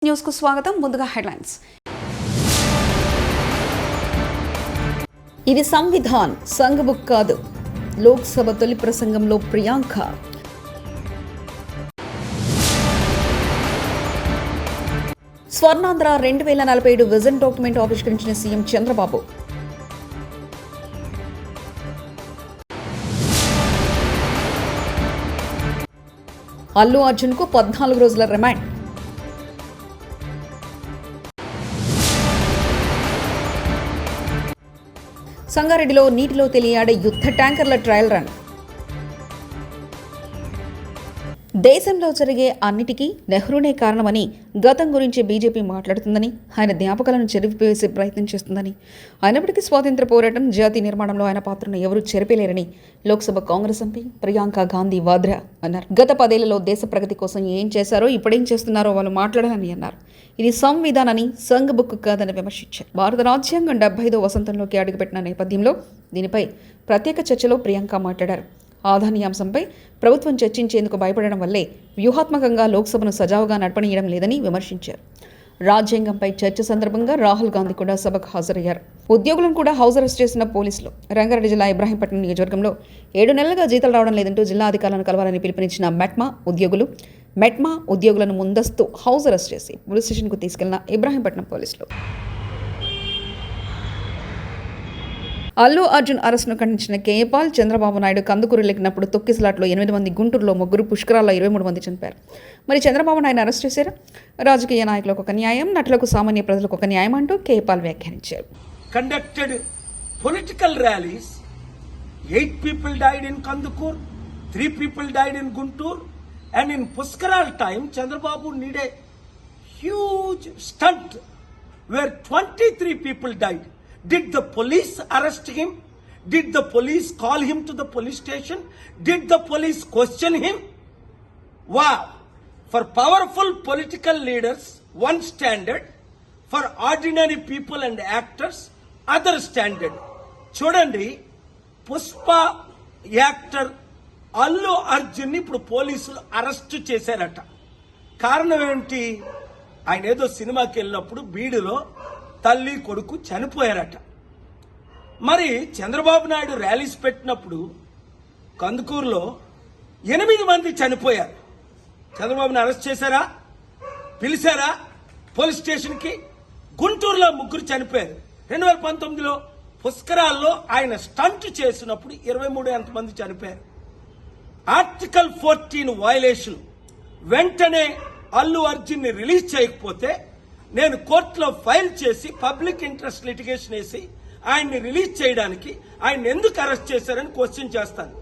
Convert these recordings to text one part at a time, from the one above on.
News కు స్వాగతం. ముందుగా హెడ్లైన్స్. ఇది సంవిధాన్ సంఘ్ బుక్ కాదు. లోక్సభ తొలి ప్రసంగంలో ప్రియాంక. స్వర్ణాంధ్ర 2047 విజన్ డాక్యుమెంట్ ఆవిష్కరించిన సీఎం చంద్రబాబు. అల్లు అర్జున్ కు 14 రోజుల రిమాండ్. సంగారెడ్డిలో నీటిలో తేలియాడే యుద్ధ ట్యాంకర్ల ట్రయల్ రన్. దేశంలో జరిగే అన్నిటికీ నెహ్రూనే కారణమని, గతం గురించి బీజేపీ మాట్లాడుతుందని, ఆయన జ్ఞాపకాలను చెరిపివేసే ప్రయత్నం చేస్తుందని, అయినప్పటికీ స్వాతంత్ర పోరాటం, జాతీయ నిర్మాణంలో ఆయన పాత్రను ఎవరూ చెరిపేలేరని లోక్సభ కాంగ్రెస్ ఎంపీ ప్రియాంక గాంధీ వాద్రా అన్నారు. గత 10 ఏళ్లలో దేశ ప్రగతి కోసం ఏం చేశారో, ఇప్పుడేం చేస్తున్నారో వాళ్ళు మాట్లాడాలని అన్నారు. ఇది సంవిధానాన్ని సంఘ్ బుక్ కాదని విమర్శించారు. భారత రాజ్యాంగం 75వ వసంతంలోకి అడుగుపెట్టిన నేపథ్యంలో దీనిపై ప్రత్యేక చర్చలో ప్రియాంక మాట్లాడారు. ఆదాని అంశంపై ప్రభుత్వం చర్చించేందుకు భయపడడం వల్లే వ్యూహాత్మకంగా లోక్సభను సజావుగా నడపనీయడం లేదని విమర్శించారు. రాజ్యాంగంపై చర్చ సందర్భంగా రాహుల్ గాంధీ కూడా సభకు హాజరయ్యారు. ఉద్యోగులను కూడా హౌస్ అరెస్ట్ చేసిన పోలీసులు. రంగారెడ్డి జిల్లా ఇబ్రాహీంపట్నం నియోజకవర్గంలో 7 నెలలుగా జీతాలు రావడం లేదంటూ జిల్లా అధికారులను కలవాలని పిలుపునిచ్చిన మెట్మా ఉద్యోగులను ముందస్తు హౌస్ అరెస్ట్ చేసి పోలీస్ స్టేషన్కు తీసుకెళ్లిన ఇబ్రాహీంపట్నం పోలీసులు. అల్లు అర్జున్ అరెస్టును ఖండించిన కేఏపాల్, చంద్రబాబు నాయుడు కందుకూరు లెక్కినప్పుడు తొక్కిసలాట్లో 8 మంది, గుంటూరులో 3, పుష్కరాల్లో 23 మంది చనిపోయారు. మరి చంద్రబాబు నాయుడు అరెస్ట్ చేశారు. రాజకీయ నాయకులకు ఒక న్యాయం, నటులకు, సామాన్య ప్రజలకు ఒక న్యాయం అంటూ కేఏపాల్ వ్యాఖ్యానించారు. Conducted political rallies. 8 people died in Kandukur, 3 people died in Guntur, and in Puskaral time, Chandrababu need a huge stunt where 23 people died. Did the police arrest him? Did the police call him to the police station? Did the police question him? Wow! For powerful political leaders, one standard. For ordinary people and actors, other standard. చూడండి, Pushpa actor Allu Arjun ఇప్పుడు పోలీసులు arrest చేశారట. కారణం ఏంటి? ఆయన ఏదో సినిమాకి వెళ్ళినప్పుడు బీడులో తల్లి కొడుకు చనిపోయారట. మరి చంద్రబాబు నాయుడు ర్యాలీస్ పెట్టినప్పుడు కందుకూరులో 8 మంది చనిపోయారు. చంద్రబాబుని అరెస్ట్ చేశారా? పిలిచారా పోలీస్ స్టేషన్కి? గుంటూరులో 3 చనిపోయారు. 2019లో పుష్కరాల్లో ఆయన స్టంట్ చేసినప్పుడు 23 మంది చనిపోయారు. Article 14 violation. వెంటనే అల్లు అర్జున్ ని రిలీజ్ చేయకపోతే నేను కోర్టులో ఫైల్ చేసి పబ్లిక్ ఇంట్రెస్ట్ లిటిగేషన్ వేసి ఆయన్ని రిలీజ్ చేయడానికి ఆయన ఎందుకు అరెస్ట్ చేశారని క్వశ్చన్ చేస్తాను.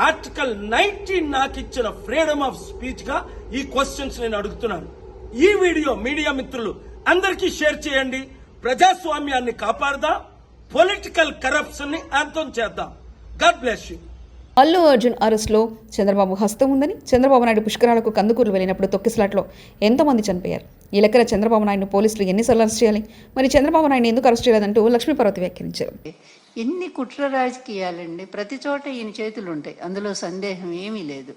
ఆర్టికల్ 19 నాకు ఇచ్చిన ఫ్రీడమ్ ఆఫ్ స్పీచ్ గా ఈ క్వశ్చన్స్ నేను అడుగుతున్నాను. ఈ వీడియో మీడియా మిత్రులు అందరికీ షేర్ చేయండి. ప్రజాస్వామ్యాన్ని కాపాడదాం, పొలిటికల్ కరప్షన్ ని అంతం చేద్దాం. God bless you. Allu Arjun అరెస్టులో చంద్రబాబు హస్తం ఉందని, చంద్రబాబు నాయుడు పుష్కరాలకు కందుకూరు వెళ్ళినప్పుడు తొక్కిసలాట్లో ఎంతమంది చనిపోయారు? ఈ లెక్కన చంద్రబాబు నాయుడు పోలీసులు ఎన్నిసార్లు అరెస్ట్ చేయాలి? మరి చంద్రబాబు నాయుడు ఎందుకు అరెస్ట్ చేయలేదంటూ లక్ష్మీపార్వతి వ్యాఖ్యానించారు. ఎన్ని కుట్ర రాజకీయాలండి, ప్రతి చోట ఈయన చేతులు ఉంటాయి, అందులో సందేహం ఏమీ లేదు.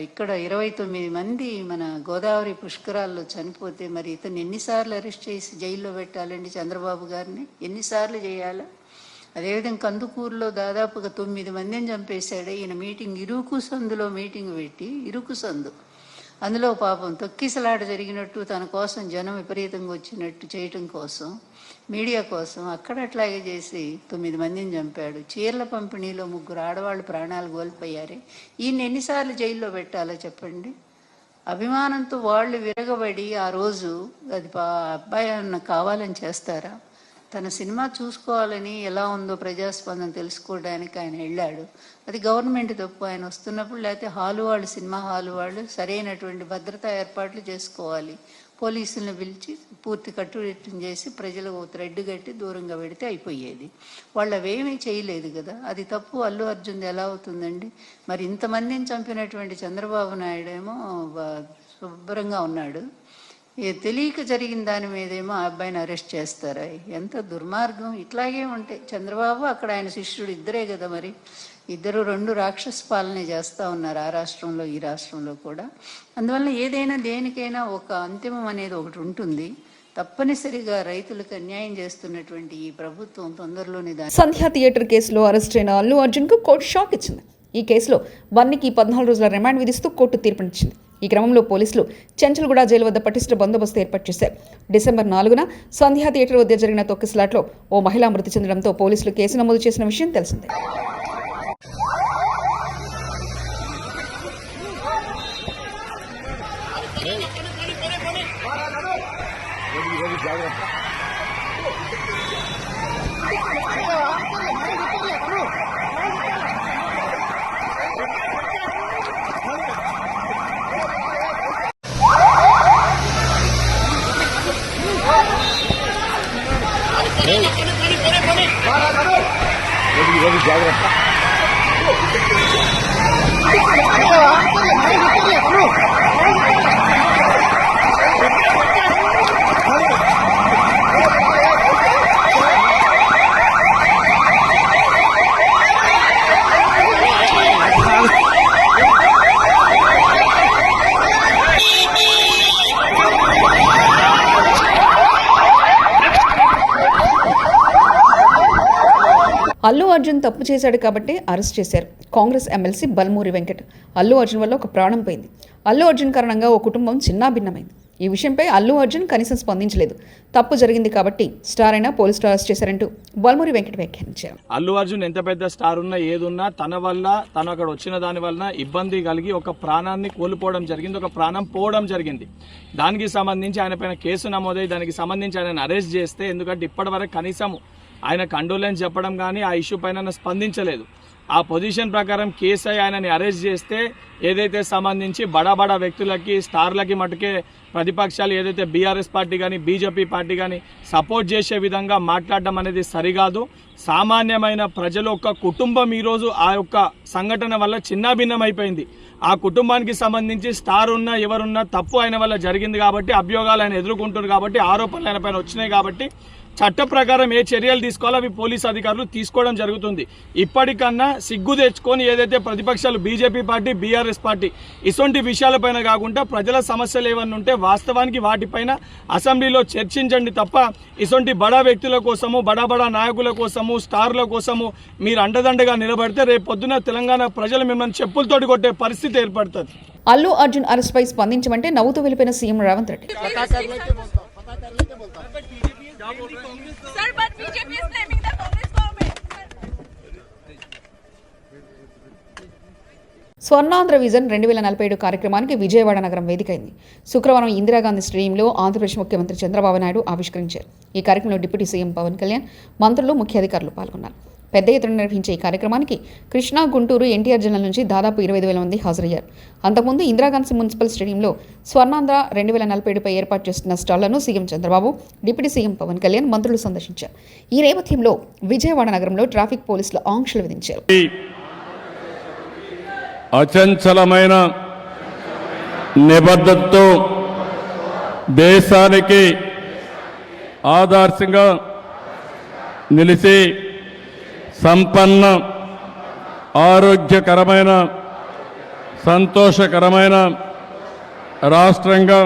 ఇక్కడ 29 మంది మన గోదావరి పుష్కరాల్లో చనిపోతే మరి ఇతను ఎన్నిసార్లు అరెస్ట్ చేసి జైల్లో పెట్టాలండి? చంద్రబాబు గారిని ఎన్నిసార్లు చేయాలా? అదేవిధంగా కందుకూరులో దాదాపుగా 9 మందిని చంపేశాడు. ఈయన మీటింగ్ ఇరుకు సందులో మీటింగ్ పెట్టి, ఇరుకు సందు, అందులో పాపం తొక్కిసలాట జరిగినట్టు తన కోసం జనం విపరీతంగా వచ్చినట్టు చేయటం కోసం, మీడియా కోసం అక్కడ అట్లాగే చేసి 9 మందిని చంపాడు. చీరల పంపిణీలో 3 ఆడవాళ్ళు ప్రాణాలు కోల్పోయారే. ఈయన ఎన్నిసార్లు జైల్లో పెట్టాలో చెప్పండి? అభిమానంతో వాళ్ళు విరగబడి ఆ రోజు అది అబ్బాయి అన్న కావాలని చేస్తారా? తన సినిమా చూసుకోవాలని, ఎలా ఉందో ప్రజాస్పందన తెలుసుకోవడానికి ఆయన వెళ్ళాడు. అది గవర్నమెంట్ తప్పు. ఆయన వస్తున్నప్పుడు లేకపోతే సినిమా హాలు వాళ్ళు సరైనటువంటి భద్రతా ఏర్పాట్లు చేసుకోవాలి. పోలీసులను పిలిచి పూర్తి కట్టుదిట్టం చేసి ప్రజలకు థ్రెడ్ కట్టి దూరంగా పెడితే అయిపోయేది. వాళ్ళు అవేమీ చేయలేదు కదా, అది తప్పు. అల్లు అర్జున్ ఎలా అవుతుందండి? మరి ఇంతమందిని చంపినటువంటి చంద్రబాబు నాయుడు ఏమో శుభ్రంగా ఉన్నాడు. తెలియక జరిగిన దాని మీదేమో ఆ అబ్బాయిని అరెస్ట్ చేస్తారా? ఎంత దుర్మార్గం! ఇట్లాగే ఉంటాయి. చంద్రబాబు అక్కడ ఆయన శిష్యుడు ఇద్దరే కదా. మరి ఇద్దరు రెండు రాక్షస పాలన చేస్తూ ఉన్నారు, ఆ రాష్ట్రంలో ఈ రాష్ట్రంలో కూడా. అందువల్ల ఏదైనా దేనికైనా ఒక అంతిమం అనేది ఒకటి ఉంటుంది. తప్పనిసరిగా రైతులకు అన్యాయం చేస్తున్నటువంటి ఈ ప్రభుత్వం తొందరలోనే సంధ్య థియేటర్ కేసులో అరెస్ట్ అయిన అల్లు అర్జున్కు కోర్టు షాక్ ఇచ్చింది. ఈ కేసులో బన్నీకి 14 రోజుల రిమాండ్ విధిస్తూ కోర్టు తీర్పునిచ్చింది. ఈ క్రమంలో పోలీసులు చెంచల్గూడ జైలు వద్ద పటిష్ట బందోబస్తు ఏర్పాటు చేశారు. డిసెంబర్ 4న సంధ్య థియేటర్ వద్ద జరిగిన తొక్కిసలాట్లో ఓ మహిళ మృతి చెందడంతో పోలీసులు కేసు నమోదు చేసిన విషయం తెలిసిందే. అల్లు అర్జున్ తప్పు చేశాడు కాబట్టి అరెస్ట్ చేశారు. కాంగ్రెస్ ఎమ్మెల్సీ బల్మూరి వెంకట్. అల్లు అర్జున్ వల్ల ఒక ప్రాణం పోయింది. అల్లు అర్జున్ కారణంగా ఓ కుటుంబం చిన్నాభిన్నమైంది. ఈ విషయంపై అల్లు అర్జున్ కనీసం స్పందించలేదు. తప్పు జరిగింది కాబట్టి స్టార్ అయినా పోలీసులు అరెస్ట్ చేశారంటూ బల్మూరి వెంకట్ వ్యాఖ్యానించారు. అల్లు అర్జున్ ఎంత పెద్ద స్టార్ ఉన్నా ఏదున్నా తన వల్ల తను అక్కడ వచ్చిన దాని వలన ఇబ్బంది కలిగి ఒక ప్రాణాన్ని కోల్పోవడం జరిగింది, ఒక ప్రాణం పోవడం జరిగింది. దానికి సంబంధించి ఆయన పైన కేసు నమోదై దానికి సంబంధించి ఆయన అరెస్ట్ చేస్తే, ఎందుకంటే ఇప్పటివరకు కనీసం ఆయన కండోలెన్స్ చెప్పడం కానీ ఆ ఇష్యూ పైన స్పందించలేదు. ఆ పొజిషన్ ప్రకారం కేసు ఆయనని అరెస్ట్ చేస్తే ఏదైతే సంబంధించి బడా వ్యక్తులకి స్టార్లకి మటుకే ప్రతిపక్షాలు ఏదైతే బీఆర్ఎస్ పార్టీ కానీ బీజేపీ పార్టీ కానీ సపోర్ట్ చేసే విధంగా మాట్లాడడం అనేది సరికాదు. సామాన్యమైన ప్రజలు ఒక కుటుంబం ఈరోజు ఆ యొక్క సంఘటన వల్ల చిన్నాభిన్నమైపోయింది. ఆ కుటుంబానికి సంబంధించి స్టార్ ఉన్నా ఎవరున్నా తప్పు ఆయన వల్ల జరిగింది కాబట్టి, అభియోగాలు ఆయన ఎదుర్కొంటున్నారు కాబట్టి, ఆరోపణలు ఆయన పైన వచ్చినాయి కాబట్టి చట్ట ప్రకారం ఏ చర్యలు తీసుకోవాలో అవి పోలీసు అధికారులు తీసుకోవడం జరుగుతుంది. ఇప్పటికన్నా సిగ్గు తెచ్చుకొని ఏదైతే ప్రతిపక్షాలు బీజేపీ పార్టీ బీఆర్ఎస్ పార్టీ ఇటువంటి విషయాలపైన కాకుండా ప్రజల సమస్యలు ఏమన్నా ఉంటే వాస్తవానికి వాటిపైన అసెంబ్లీలో చర్చించండి తప్ప ఇటువంటి బడా వ్యక్తుల కోసము బడా నాయకుల కోసము స్టార్ల కోసము మీరు అండదండగా నిలబడితే రేపు పొద్దున తెలంగాణ ప్రజలు మిమ్మల్ని చెప్పులతోటి కొట్టే పరిస్థితి ఏర్పడుతుంది. అల్లు అర్జున్ అరెస్ట్ పై స్పందించమంటే నవ్వుతూ వెళ్ళిపోయిన CM Revanth Reddy. Sir, but BJP is blaming the Congress government. Swarnandhra vision 2047 కార్యక్రమానికి విజయవాడ నగరం వేదికైంది. శుక్రవారం ఇందిరాగాంధీ స్టేడియంలో ఆంధ్రప్రదేశ్ ముఖ్యమంత్రి చంద్రబాబు నాయుడు ఆవిష్కరించారు. ఈ కార్యక్రమంలో డిప్యూటీ సీఎం పవన్ కళ్యాణ్, మంత్రులు, ముఖ్య అధికారులు పాల్గొన్నారు. పెద్ద ఎత్తున నిర్వహించే ఈ కార్యక్రమానికి కృష్ణా, గుంటూరు, ఎన్టీఆర్ జిల్లాల నుంచి దాదాపు 25,000 మంది హాజరయ్యారు. అంతకుముందు ఇందిరాగాంధీ మున్సిపల్ స్టేడియంలో స్వర్ణాంధ్ర 2047పై ఏర్పాటు చేస్తున్న స్టాళ్లను CM Chandrababu, deputy CM Pawan Kalyan, మంత్రులు సందర్శించారు. ఈ నేపథ్యంలో విజయవాడ నగరంలో ట్రాఫిక్ పోలీసులు ఆంక్షలు విధించారు. అచంచలమైన నిబద్ధతతో దేశానికి ఆదర్శంగా నిలిచి సంపన్న, ఆరోగ్యకరమైన, సంతోషకరమైన రాష్ట్రంగా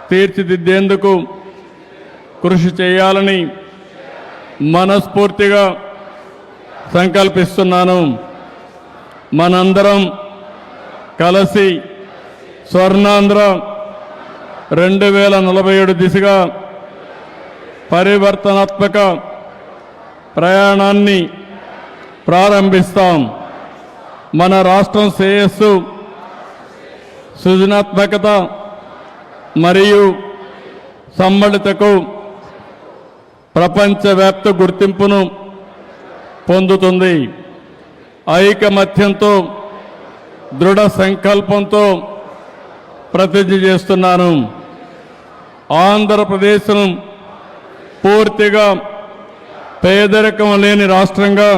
తీర్చిదిద్దేందుకు కృషి చేయాలని మనస్ఫూర్తిగా సంకల్పిస్తున్నాను. మనందరం కలిసి స్వర్ణాంధ్ర 2047 దిశగా పరివర్తనాత్మక ప్రయాణాన్ని ప్రారంభిస్తాం. మన రాష్ట్రం శ్రేయస్సు, సృజనాత్మకత మరియు సమ్మళతకు ప్రపంచవ్యాప్త గుర్తింపును పొందుతుంది. ఐకమత్యంతో, దృఢ సంకల్పంతో ప్రతిజ్ఞ చేస్తున్నాను. ఆంధ్రప్రదేశ్ను పూర్తిగా పేదరికం లేని రాష్ట్రంగా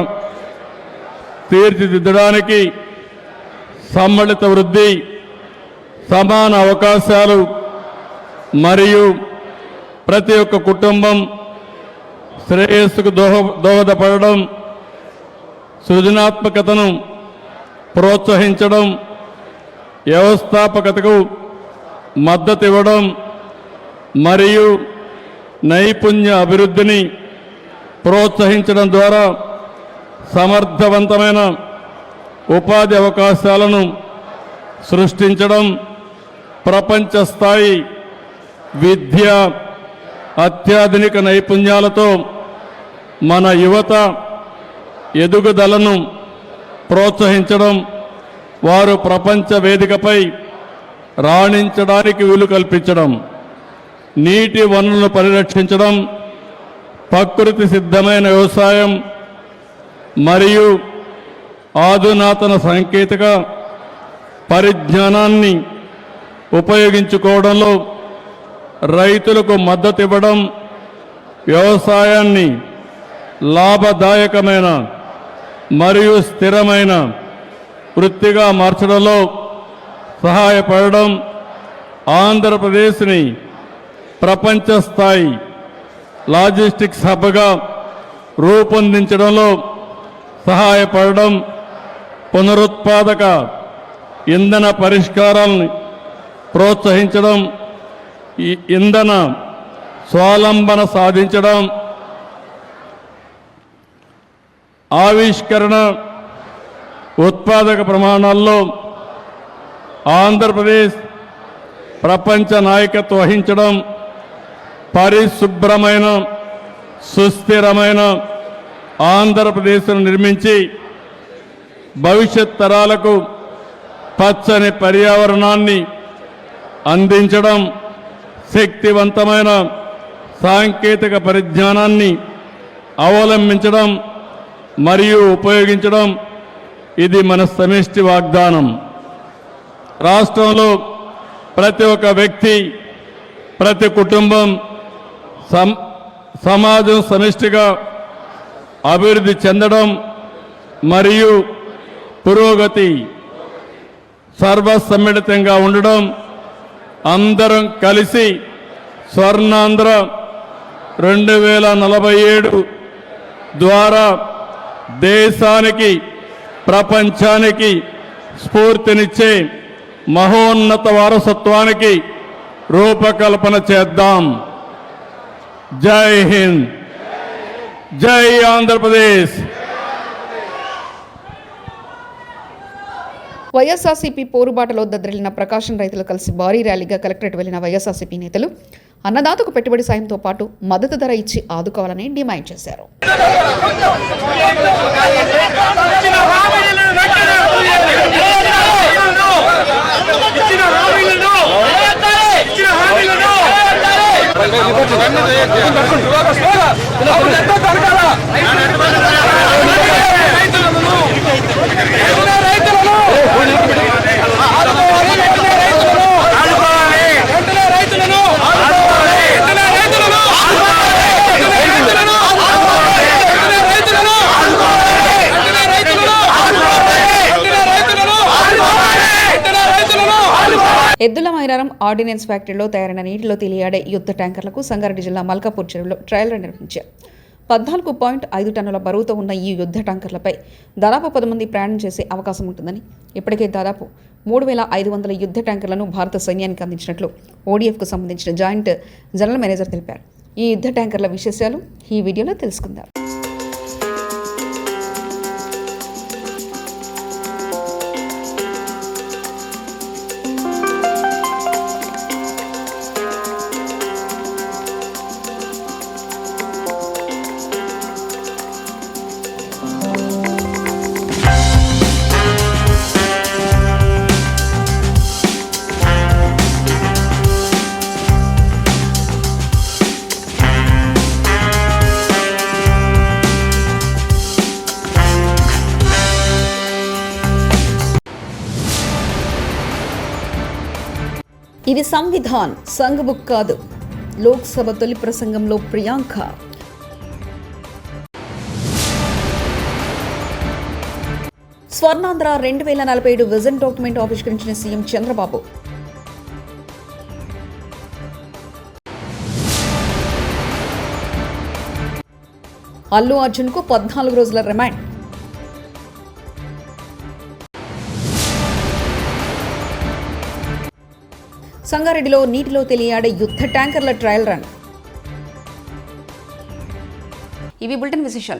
తీర్చిదిద్దడానికి సమ్మిళిత వృద్ధి, సమాన అవకాశాలు మరియు ప్రతి ఒక్క కుటుంబం శ్రేయస్సుకు దోహదపడడం, సృజనాత్మకతను ప్రోత్సహించడం, వ్యవస్థాపకతకు మద్దతు ఇవ్వడం మరియు నైపుణ్య అభివృద్ధిని ప్రోత్సహించడం ద్వారా సమర్థవంతమైన ఉపాధి అవకాశాలను సృష్టించడం, ప్రపంచ స్థాయి విద్య, అత్యాధునిక నైపుణ్యాలతో మన యువత ఎదుగుదలను ప్రోత్సహించడం, వారు ప్రపంచ వేదికపై రాణించడానికి వీలు కల్పించడం, నీటి వనరులను పరిరక్షించడం, ప్రకృతి సిద్ధమైన వ్యవసాయం మరియు ఆధునాతన సాంకేతిక పరిజ్ఞానాన్ని ఉపయోగించుకోవడంలో రైతులకు మద్దతు ఇవ్వడం, వ్యవసాయాన్ని లాభదాయకమైన మరియు స్థిరమైన వృత్తిగా మార్చడంలో సహాయపడడం, ఆంధ్రప్రదేశ్ని ప్రపంచ స్థాయి లాజిస్టిక్స్ హబ్గా రూపొందించడంలో సహాయపడడం, పునరుత్పాదక ఇంధన పరిష్కారాలను ప్రోత్సహించడం, ఈ ఇంధన స్వావలంబన సాధించడం, ఆవిష్కరణ ఉత్పాదక ప్రమాణాల్లో ఆంధ్రప్రదేశ్ ప్రపంచ నాయకత్వం వహించడం, పరిశుభ్రమైన సుస్థిరమైన ఆంధ్రప్రదేశ్ను నిర్మించి భవిష్యత్ తరాలకు పచ్చని పర్యావరణాన్ని అందించడం, శక్తివంతమైన సాంకేతిక పరిజ్ఞానాన్ని అవలంబించడం మరియు ఉపయోగించడం ఇది మన సమిష్టి వాగ్దానం. రాష్ట్రంలో ప్రతి ఒక్క వ్యక్తి, ప్రతి కుటుంబం, సమాజం సమిష్టిగా అభివృద్ధి చెందడం మరియు పురోగతి సర్వసమ్మిళితంగా ఉండడం, అందరం కలిసి స్వర్ణాంధ్ర 2047 ద్వారా దేశానికి, ప్రపంచానికి స్ఫూర్తినిచ్చే మహోన్నత వారసత్వానికి రూపకల్పన చేద్దాం. జై హింద్, జై ఆంధ్రప్రదేశ్. వైఎస్ఆర్సీపీ పోరుబాటలో దద్దరిల్లిన ప్రకాశం రైతులు కలిసి భారీ ర్యాలీగా కలెక్టరేట్ వెళ్లిన వైఎస్ఆర్సీపీ నేతలు అన్నదాతకు పెట్టుబడి సాయంతో పాటు మద్దతు ధర ఇచ్చి ఆదుకోవాలని డిమాండ్ చేశారు. ఎద్దుల మైరారం ఆర్డినెన్స్ ఫ్యాక్టరీలో తయారైన నీటిలో తేలియాడే యుద్ధ ట్యాంకర్లకు సంగారెడ్డి జిల్లా మల్కాపూర్ చెరువులో ట్రయల్ రన్ నిర్వహించారు. 14.5 టన్నుల బరువుతో ఉన్న ఈ యుద్ధ ట్యాంకర్లపై దాదాపు 10 మంది ప్రయాణం చేసే అవకాశం ఉంటుందని, ఇప్పటికే దాదాపు 3,500 యుద్ధ ట్యాంకర్లను భారత సైన్యానికి అందించినట్లు ఓడిఎఫ్కు సంబంధించిన జాయింట్ జనరల్ మేనేజర్ తెలిపారు. ఈ యుద్ధ ట్యాంకర్ల విశేషాలు ఈ వీడియోలో తెలుసుకుందాం. ఇది సంవిధాన్ సంఘ్ బుక్ కాదు. లోక్సభ తొలి ప్రసంగంలో ప్రియాంక. స్వర్ణాంధ్ర 2047 విజన్ డాక్యుమెంట్ ఆవిష్కరించిన సీఎం చంద్రబాబు. అల్లు అర్జున్కు 14 రోజుల రిమాండ్. సంగారెడ్డిలో నీటిలో తేలియాడే యుద్ధ ట్యాంకర్ల ట్రయల్ రన్. ఇవి బులెటిన్ విశేషాలు.